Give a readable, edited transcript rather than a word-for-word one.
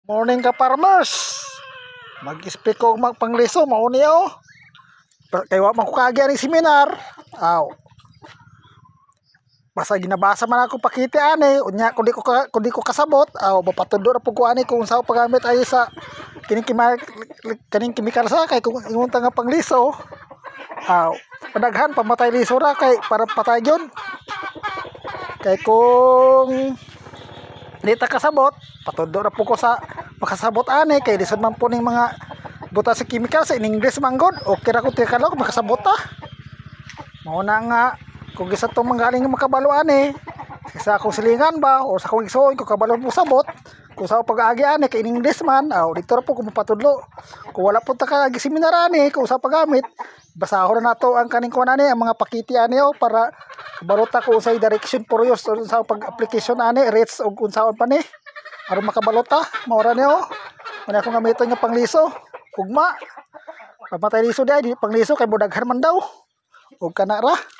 Morning ka farmers. Mag-speak ko magpangliso mao niya oh. Kay wa man ko kaagya ning seminar. Aw. Basta ginabasa man ako pakiti ani, unya kundi ko kasabot, aw mapatundo ra pud ko ani kung sa paggamit ay sa kining chemical sa kay kung ingunta nga pangliso. Aw, padaghan pamatay liso ra kay para patay yun. Kay kung di ta kasabot, patundo ra pud ko sa makasabot ani kay lisod man po ning mga buta sa chemical sa in English man god. Okay ra ko tikalo makasabot ta. Mao na nga kung gisa to manggaling makabalo ani sa akong silingan ba o sa akong igsoon ko kabalo mo sabot kung sa pag-agi ani kay in English man aw dito ra po ko mapatudlo kung wala po ta ka seminar ani kung sa paggamit basahon na nato ang kaning kuan ani ang mga pakiti ani o para kabalota ko sa direction for use sa pag-application ani rates og unsaon pa ni aron makabalota maura ni o man ako gamiton nga pangliso ugma pamatay liso di pangliso kay budaghan man daw ug kana ra.